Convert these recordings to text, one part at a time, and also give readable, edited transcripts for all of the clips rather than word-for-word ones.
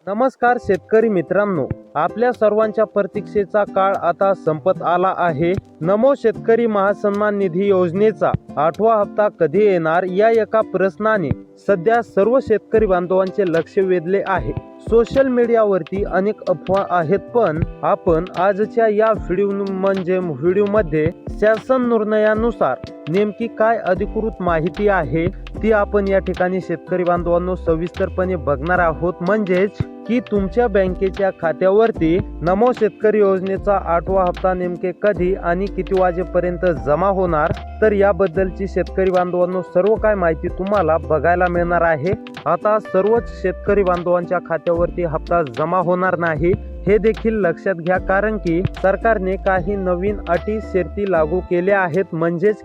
नमस्कार शेतकरी मित्रांनो, आपल्या सर्वांच्या प्रतीक्षेचा काळ आता संपत आला आहे. नमो शेतकरी महासन्मान निधी योजनेचा 8वा हप्ता कधी येणार या एका प्रश्नाने सध्या सर्व शेतकरी बांधवांचे लक्ष वेधले आहे. सोशल मीडियावरती अनेक अफवा आहेत, पण आपण आजच्या या व्हिडिओमध्ये शासन निर्णयानुसार नेमकी काय अधिकृत माहिती आहे ती आपण या ठिकाणी शेतकरी बांधवांनो सविस्तरपणे बघणार आहोत. म्हणजेच की तुमच्या बँकेच्या खात्यावरती नमो शेतकरी योजनेचा 8वा हप्ता नेमके कधी आणि किती वाजेपर्यंत जमा होणार, तर याबद्दलची शेतकरी बांधवांनो सर्व काय माहिती तुम्हाला बघायला मिळणार आहे. आता सर्वच शेतकरी बांधवांच्या खात्यावरती हप्ता जमा होणार नाही हे देखील लक्षात घ्या, कारण की सरकारने काही नवीन अटी शर्ती लागू केल्या आहेत. म्हणजेच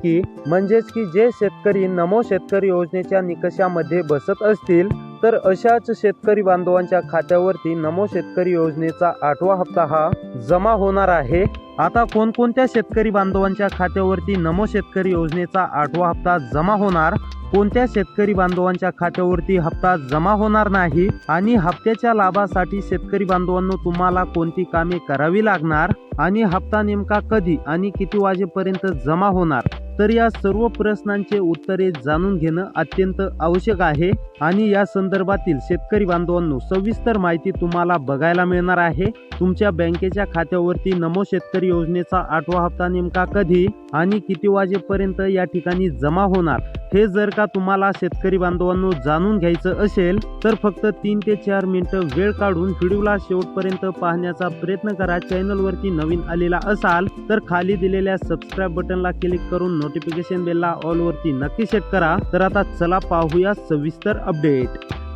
की जे शेतकरी नमो शेतकरी योजनेच्या निकषामध्ये बसत असतील तर अशाच शेतकरी बांधवांच्या खात्यावरती नमो शेतकरी योजनेचा 8वा हप्ता हा जमा होणार आहे. आता कोणकोणत्या शेतकरी बांधवांच्या खात्यावरती नमो शेतकरी योजनेचा 8वा हप्ता जमा होणार, कोणत्या शेतकरी बांधवांच्या खात्यावरती हप्ता जमा होणार नाही आणि हप्त्याच्या लाभासाठी शेतकरी बांधवांनो तुम्हाला कोणती कामे करावी लागणार आणि हप्ता नेमका कधी आणि किती वाजेपर्यंत जमा होणार, तर या सर्व प्रश्नांचे उत्तरे जाणून घेणं अत्यंत आवश्यक आहे. आणि या संदर्भातील शेतकरी बांधवांनो सविस्तर माहिती तुम्हाला बघायला मिळणार आहे. तुमच्या बँकेच्या खात्यावरती नमो शेतकरी योजनेचा 8वा हप्ता नेमका कधी आणि किती वाजेपर्यंत या ठिकाणी जमा होणार हे जर का तुम्हाला शेतकरी बांधवांनो जाणून घ्यायचं असेल तर फक्त 3 ते 4 मिनिटं वेळ काढून व्हिडिओला शेवटपर्यंत पाहण्याचा प्रयत्न करा. चॅनलवरती नवीन आलेला असाल तर खाली दिलेल्या सबस्क्राईब बटनला क्लिक करून नोटिफिकेशन बेलला ऑल वरती नक्की सेट करा. तर आता चला पाहूया सविस्तर अपडेट.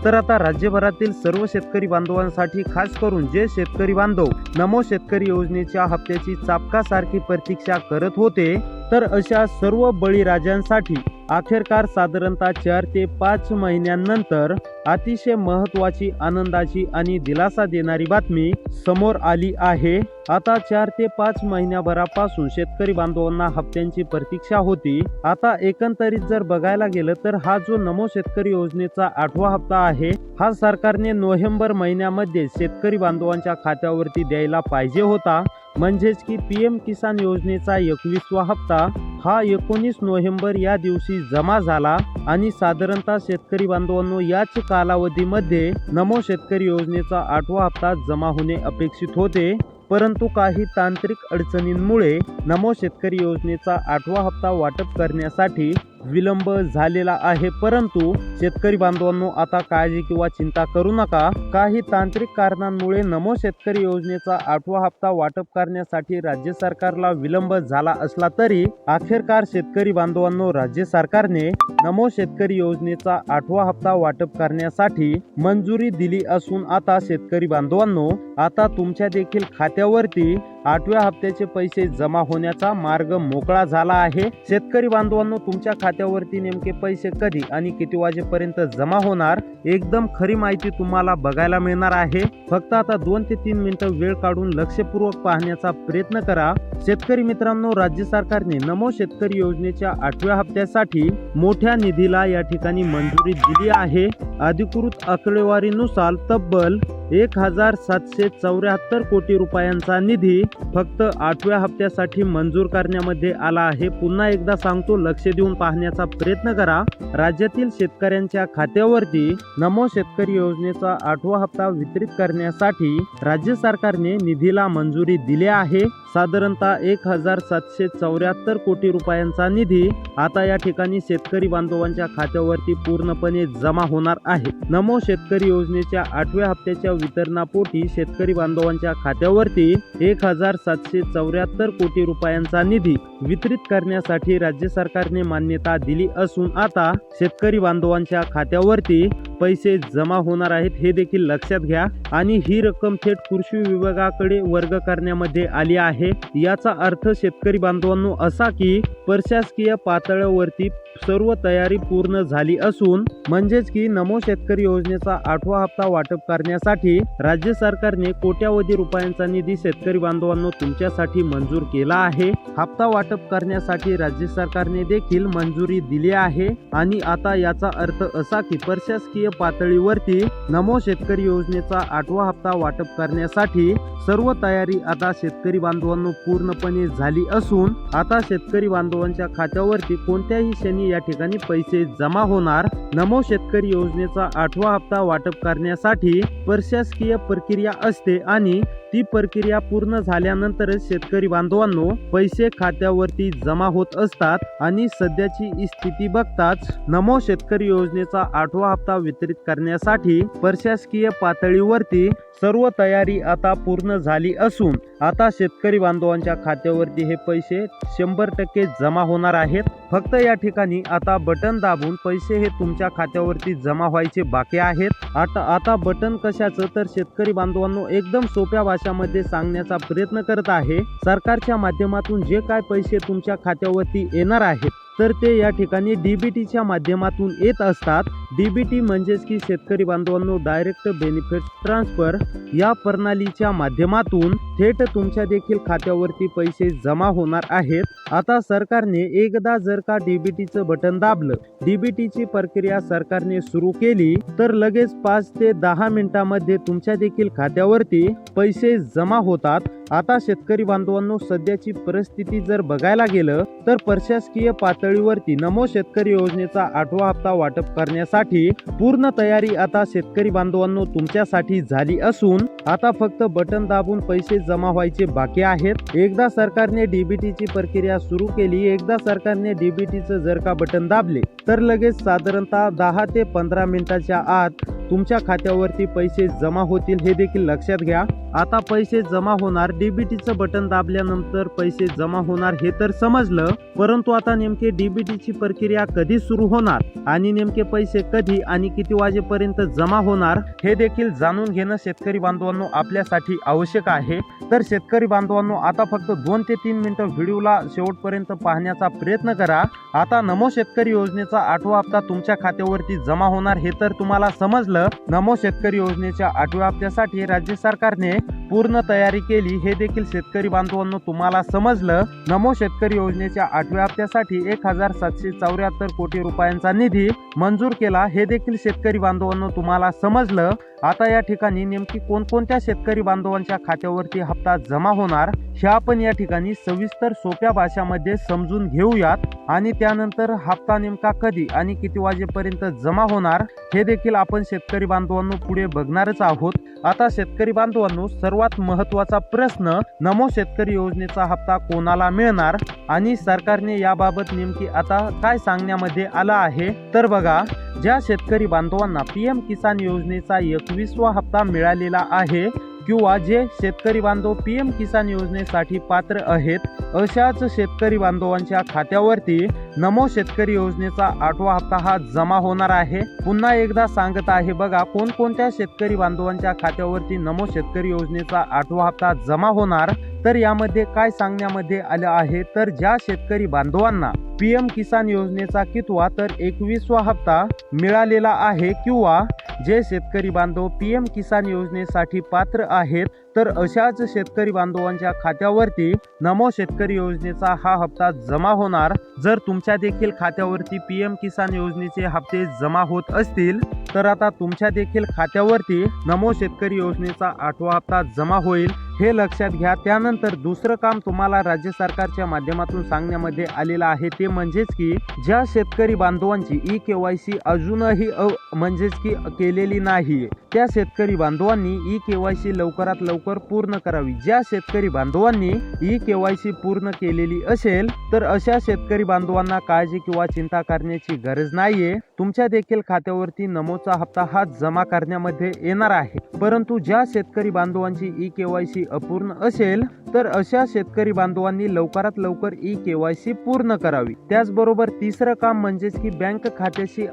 तर आता राज्यभरातील सर्व शेतकरी बांधवांसाठी, खास करून जे शेतकरी बांधव नमो शेतकरी योजनेच्या हप्त्याची चापकासारखी प्रतीक्षा करत होते, तर अशा सर्व बळीराजांसाठी अखेरकार साधारणतः 4 ते 5 महिन्यांनंतर अतिशय महत्त्वाची, आनंदाची आणि दिलासा देणारी बातमी समोर आली आहे. आता 4 ते 5 महिन्याभरापासून शेतकरी बांधवांना हप्त्यांची प्रतीक्षा होती. आता एकंदरीत जर बघायला गेलं तर हा जो नमो शेतकरी योजनेचा 8वा हप्ता आहे हा सरकारने नोव्हेंबर महिन्यामध्ये शेतकरी बांधवांच्या खात्यावरती द्यायला पाहिजे होता. म्हणजेच की पीएम किसान योजनेचा 21वा हप्ता हा 19 नोव्हेंबर या दिवशी जमा झाला आणि साधारणतः शेतकरी बांधवांनो याच कालावधीमध्ये नमो शेतकरी योजनेचा 8वा हप्ता जमा होणे अपेक्षित होते. परंतु काही तांत्रिक अडचणींमुळे नमो शेतकरी योजनेचा 8वा हप्ता वाटप करण्यासाठी विलंब झालेला आहे. परंतु शेतकरी बांधवांनो आता काळजी किंवा चिंता करू नका. काही तांत्रिक कारणांमुळे नमो शेतकरी योजनेचा 8वा हप्ता वाटप करण्यासाठी राज्य सरकारला विलंब झाला असला तरी अखेरकार शेतकरी बांधवांनो राज्य सरकारने नमो शेतकरी योजनेचा 8वा हप्ता वाटप करण्यासाठी मंजुरी दिली असून आता शेतकरी बांधवांनो आता तुमच्या देखील खात्यावरती 8व्या हप्त्याचे पैसे जमा होण्याचा मार्ग मोकळा झाला आहे. शेतकरी बांधवांनो तुमच्या खात्यावरती नेमके पैसे कधी आणि किती वाजेपर्यंत जमा होणार एकदम खरी माहिती तुम्हाला बघायला मिळणार आहे. फक्त आता 2 ते 3 मिनिटं वेळ काढून लक्षपूर्वक पाहण्याचा प्रयत्न करा. शेतकरी मित्रांनो, राज्य सरकारने नमो शेतकरी योजनेच्या 8व्या हप्त्यासाठी मोठ्या निधीला या ठिकाणी मंजुरी दिली आहे. अधिकृत आकडेवारीनुसार तब्बल 1774 कोटी रुपयांचा निधी फक्त 8व्या हप्त्यासाठी मंजूर करण्यामध्ये आला आहे. पुन्हा एकदा सांगतो, लक्ष देऊन पाहण्याचा प्रयत्न करा. राज्यातील शेतकऱ्यांच्या खात्यावरती नमो शेतकरी योजनेचा 8वा हप्ता वितरित करण्यासाठी राज्य सरकारने निधीला मंजुरी दिली आहे. साधारणतः 1774 कोटी रुपयांचा निधी आता या ठिकाणी शेतकरी बांधवांच्या खात्यावरती पूर्णपणे जमा होणार आहे. नमो शेतकरी योजनेच्या 8व्या हप्त्याच्या वितरणापोटी शेतकरी बांधवांच्या खात्यावरती 1774 कोटी रुपयांचा निधी वितरित करण्यासाठी राज्य सरकारने मान्यता दिली असून आता शेतकरी बांधवांच्या खात्यावरती पैसे जमा होणार आहेत हे देखील लक्षात घ्या. आणि ही रक्कम थेट कृषी विभागाकडे वर्ग करण्यामध्ये आली आहे. याचा अर्थ शेतकरी बांधवांनो असा की प्रशासकीय पातळीवरती सर्व तयारी पूर्ण झाली असून म्हणजेच की नमो नमो शेतकरी योजनेचा 8वा हप्ता वाटप करण्यासाठी राज्य सरकारने कोट्यावधी रुपयांचा निधी शेतकरी बांधवांनो तुमच्यासाठी मंजूर केला आहे। हप्ता वाटप करण्यासाठी राज्य सरकारने देखील मंजुरी दिली आहे आणि आता याचा अर्थ असा की प्रशासकीय पातळीवरती नमो शेतकरी योजनेचा 8वा हप्ता वाटप करण्यासाठी सर्व तयारी आता शेतकरी बांधवांनो पूर्णपणे झाली असून आता शेतकरी बांधवांच्या खात्यावरती कोणत्याही क्षणी या ठिकाणी पैसे जमा होणार। नमो शेतकरी योजनेचा 8वा हप्ता वाटप करण्यासाठी प्रशासकीय प्रक्रिया असते आणि ती प्रक्रिया पूर्ण झाल्यानंतरच शेतकरी बांधवांनो पैसे खात्यावरती जमा होत असतात आणि सध्याची स्थिती बघताच नमो शेतकरी योजनेचा 8वा हप्ता वितरित करण्यासाठी प्रशासकीय पातळीवरती सर्व तयारी आता पूर्ण झाली असून आता शेतकरी बांधवांच्या खात्यावरती हे पैसे 100% जमा होणार आहेत। फक्त या ठिकाणी आता बटन दाबून पैसे हे तुमच्या खात्यावरती जमा व्हायचे बाकी आहेत। आता बटन कशाचं तर शेतकरी बांधवांनो एकदम सोप्या भाषामध्ये सांगण्याचा प्रयत्न करत आहे। सरकारच्या माध्यमातून जे काय पैसे तुमच्या खात्यावरती येणार आहेत तर ते या ठिकाणी डीबीटीच्या माध्यमातून येत असतात। डीबीटी म्हणजेच की शेतकरी बांधवांनो डायरेक्ट बेनिफिट ट्रान्सफर या प्रणालीच्या माध्यमातून थेट तुमच्या देखील खात्यावरती पैसे जमा होणार आहेत। आता सरकारने एकदा जर का डीबीटीचं बटन दाबलं, डीबीटीची प्रक्रिया सरकारने सुरू केली तर लगेच 5 ते 10 मिनिटांमध्ये तुमच्या देखील खात्यावरती पैसे जमा होतात। आता शेतकरी बांधवांनो सध्याची परिस्थिती जर बघायला गेलं तर प्रशासकीय पातळीवरती नमो शेतकरी योजनेचा 8वा हप्ता वाटप करण्यासाठी पूर्ण तयारी आता शेतकरी बांधवांनो तुमच्यासाठी झाली असून आता फक्त बटन दाबून पैसे जमा व्हायचे बाकी आहेत। एकदा सरकारने डीबीटीची प्रक्रिया सुरू केली, एकदा सरकारने डीबीटीचं जर का बटन दाबले तर लगेच साधारणतः 10 ते 15 मिनिटाच्या आत तुमच्या खात्यावरती पैसे जमा होतील, हे देखील लक्षात घ्या। आता पैसे जमा होणार, डीबीटीचं बटन दाबल्यानंतर पैसे जमा होणार हे तर समजलं, परंतु आता नेमके डीबीटीची प्रक्रिया कधी सुरू होणार आणि नेमके पैसे कधी आणि किती वाजेपर्यंत जमा होणार हे देखील जाणून घेणं शेतकरी बांधवांनो आपल्यासाठी आवश्यक आहे। तर शेतकरी बांधवांनो आता फक्त 2 ते 3 मिनिटं व्हिडिओला शेवटपर्यंत पाहण्याचा प्रयत्न करा। आता नमो शेतकरी योजनेचा 8वा हप्ता तुमच्या खात्यावरती जमा होणार हे तर तुम्हाला समजलं। नमो शेतकरी योजनेच्या 8व्या हप्त्यासाठी राज्य सरकारने पूर्ण तयारी केली हे देखील शेतकरी बांधवांनो तुम्हाला समजलं। नमो शेतकरी योजनेच्या 8व्या हप्त्यासाठी 1774 कोटी रुपयांचा निधी मंजूर केला हे देखील शेतकरी बांधवांनो तुम्हाला समजलं। आता या ठिकाणी नेमकी कोणकोणत्या शेतकरी बांधवांच्या खात्यावरती हप्ता जमा होणार हे आपण या ठिकाणी सविस्तर सोप्या भाषामध्ये समजून घेऊयात आणि त्यानंतर हप्ता नेमका कधी आणि किती वाजेपर्यंत जमा होणार हे देखील आपण शेतकरी बांधवांनो पुढे बघणारच आहोत। आता शेतकरी बांधवांनो सर्वात महत्त्वाचा प्रश्न, नमो शेतकरी योजनेचा हप्ता कोणाला मिळणार आणि सरकारने याबाबत नेमकी आता काय सांगण्यामध्ये आलं आहे तर बघा, ज्या शेतकरी बांधवांना पीएम किसान योजनेचा 21वा हप्ता मिळालेला आहे किंवा जे शेतकरी बांधव पीएम किसान योजनेसाठी पात्र आहेत अशाच शेतकरी बांधवांच्या खात्यावरती नमो शेतकरी योजनेचा 8वा हप्ता हा जमा होणार आहे। पुन्हा एकदा सांगत आहे बघा, कोणकोणत्या शेतकरी बांधवांच्या खात्यावरती नमो शेतकरी योजनेचा 8वा हप्ता जमा होणार तर यामध्ये काय सांगण्यामध्ये आलं आहे तर ज्या शेतकरी बांधवांना पीएम किसान योजनेचा कितवा तर 21वा हप्ता मिळालेला आहे किंवा जे शेतकरी बांधव पीएम किसान योजनेसाठी पात्र आहेत तर अशाच शेतकरी बांधवांच्या खात्यावरती नमो शेतकरी योजनेचा हा हप्ता जमा होणार। जर तुमच्या देखील खात्यावरती पीएम किसान योजनेचे हप्ते जमा होत असतील तर आता तुमच्या देखील खात्यावरती नमो शेतकरी योजनेचा 8वा हप्ता जमा होईल हे लक्षात घ्या। त्यानंतर दुसरं काम तुम्हाला राज्य सरकारच्या माध्यमातून सांगण्यामध्ये आलेलं आहे ते म्हणजेच की ज्या शेतकरी बांधवांची ई-केवायसी अजूनही म्हणजेच की केलेली नाही त्या शेतकरी बांधवांनी ई-केवायसी लवकरात लवकर पूर्ण करावी। ज्या शेतकरी बांधवांनी ई-केवायसी पूर्ण केलेली असेल तर अशा शेतकरी बांधवांना काळजी किंवा चिंता करण्याची गरज नाहीये। तुमच्या देखील खात्यावरती नमोचा हप्ता हा जमा करण्यामध्ये येणार आहे, परंतु ज्या शेतकरी बांधवांची ई-केवायसी KYC अपूर्ण असेल तर अशा शेतकरी बांधवांनी लवकरात लवकर KYC पूर्ण करावी। त्याचबरोबर तिसरं काम म्हणजेच की बँक खात्याशी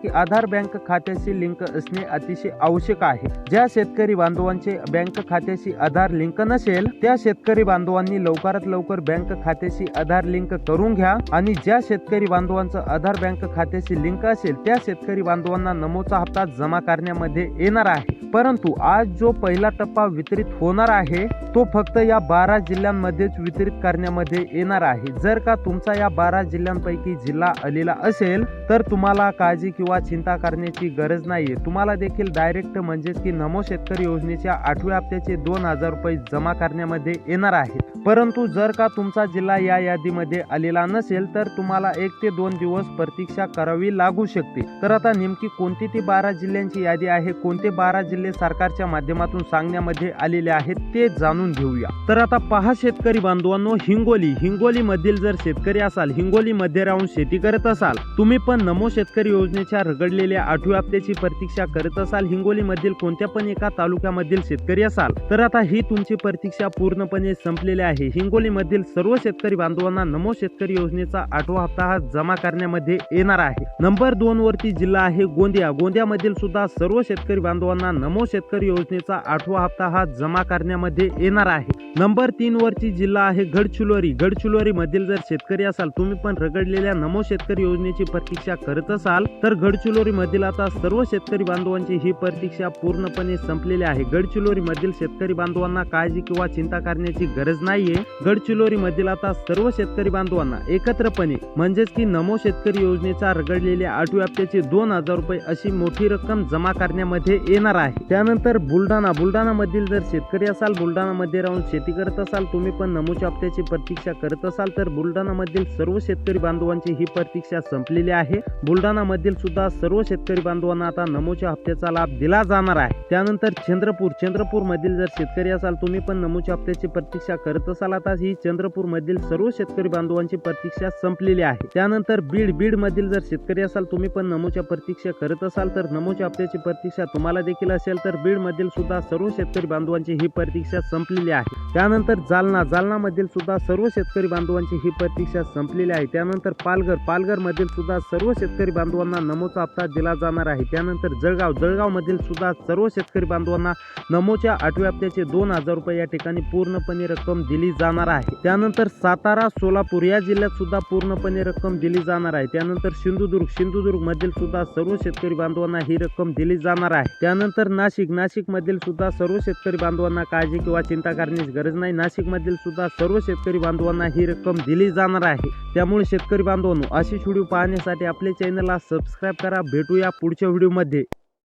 आधार बँक खात्याशी लिंक असणे अतिशय आवश्यक आहे। ज्या शेतकरी बांधवांचे बँक खात्याशी आधार लिंक नसेल त्या शेतकरी बांधवांनी लवकरात लवकर बँक खात्याशी आधार लिंक करून घ्या आणि ज्या शेतकरी बांधवांचं आधार बँक खात्याशी लिंक असेल त्या शेतकरी बांधवांना नमोचा हप्ता जमा करण्यामध्ये येणार आहे। परंतु आज जो पहिला टप्पा वितरित होणार आहे तो फक्त या 12 जिल्ह्यांमध्येच वितरित करण्यामध्ये येणार आहे। जर का तुमचा या 12 जिल्ह्यांपैकी जिल्हा आलेला असेल तर तुम्हाला काळजी किंवा चिंता करण्याची गरज नाहीये। तुम्हाला देखील डायरेक्ट म्हणजेच की नमो शेतकरी योजनेच्या 8व्या हप्त्याचे 2000 रुपये जमा करण्यामध्ये येणार आहेत। परंतु जर का तुमचा जिल्हा या यादीमध्ये आलेला नसेल तर तुम्हाला 1 ते 2 दिवस प्रतीक्षा करावी लागू शकते। तर आता नेमकी कोणती ती 12 जिल्ह्यांची यादी आहे, कोणते 12 जिल्हे सरकारच्या माध्यमातून सांगण्यामध्ये आलेले आहेत ते जाणून घेऊया। तर आता पहा शेतकरी बांधवांनो, हिंगोली मधील जर शेतकरी असाल, हिंगोली मध्ये राहून शेती करत असाल, तुम्ही पण नमो शेतकरी योजनेच्या रगडलेल्या 8व्या हप्त्याची प्रतीक्षा करत असाल, हिंगोली मधील कोणत्या पण एका तालुक्यामधील शेतकरी असाल तर आता ही तुमची प्रतीक्षा पूर्णपणे संपलेली आहे। हिंगोली मधील सर्व शेतकरी बांधवांना नमो शेतकरी योजनेचा 8वा हप्ता हा जमा करण्यामध्ये येणार आहे। नंबर 2 वरती जिल्हा आहे गोंदिया मधील सुद्धा सर्व शेतकरी बांधवांना नमो शेतकरी योजनेचा 8वा हप्ता हा जमा करण्यामध्ये येणार आहे। नंबर 3 वरची जिल्हा आहे गडचिरोली मधील जर शेतकरी असाल, तुम्ही पण रगडलेल्या नमो शेतकरी योजनेची प्रतीक्षा करत असाल तर गडचिरोली मधील आता सर्व शेतकरी बांधवांची ही प्रतीक्षा पूर्णपणे संपलेली आहे। गडचिरोली मधील शेतकरी बांधवांना काळजी किंवा चिंता करण्याची गरज नाहीये। गडचिरोली मधील आता सर्व शेतकरी बांधवांना एकत्रपणे म्हणजेच की नमो शेतकरी योजनेचा रगडलेल्या 8व्या हप्त्याचे 2000 रुपये अशी मोठी रक्कम जमा करण्यामध्ये येणार आहे। त्यानंतर बुलढाणा मधील जर शेतकरी असाल, बुलढाणा मध्ये राहून शेती करत असाल, तुम्ही पण नमोच्या हप्त्याची प्रतीक्षा करत असाल तर बुलढाणा मधील सर्व शेतकरी बांधवांची ही प्रतीक्षा संपलेली आहे। बुलढाणा मधील सुद्धा सर्व शेतकरी बांधवांना आता नमोच्या हप्त्याचा लाभ दिला जाणार आहे। त्यानंतर चंद्रपूर मधील जर शेतकरी असाल, तुम्ही पण नमोच्या हप्त्याची प्रतीक्षा करत असाल, आता ही चंद्रपूर मधील सर्व शेतकरी बांधवांची प्रतीक्षा संपलेली आहे। त्यानंतर बीड मधील जर शेतकरी असाल, तुम्ही पण नमोच्या प्रतीक्षा करत असाल तर नमोच्या हप्त्याची प्रतीक्षा तुम्हाला देखील असेल तर बीड मधील सुद्धा सर्व शेतकरी बांधवांची ही प्रतीक्षा संपलेली आहे। त्यानंतर जालना मधील सुद्धा सर्व शेतकरी बांधवांची ही प्रतीक्षा संपलेली आहे। त्यानंतर पालघर मधील सुद्धा सर्व शेतकरी बांधवांना नमोचा हप्ता दिला जाणार आहे। त्यानंतर जळगाव मधील सुद्धा सर्व शेतकरी बांधवांना नमोच्या 8व्या हप्त्याचे 2000 रुपये या ठिकाणी पूर्णपणे रक्कम दिली जाणार आहे। त्यानंतर सातारा, सोलापूर या जिल्ह्यात सुद्धा पूर्णपणे रक्कम दिली जाणार आहे। त्यानंतर सिंधुदुर्ग मधील सुद्धा सर्व शेतकरी बांधवांना ही रक्कम दिली जाणार आहे। त्यानंतर नाशिक मधील सुद्धा सर्व शेतकरी बांधवांना काळजी किंवा चिंता करण्याची गरज नाही। नाशिक मधील सुद्धा सर्व शेतकरी बांधवांना ही रक्कम दिली जाणार आहे। त्यामुळे शेतकरी बांधवांनो, अशी व्हिडिओ पाहण्यासाठी आपल्या चॅनलला सबस्क्राईब करा। भेटूया पुढच्या व्हिडिओमध्ये।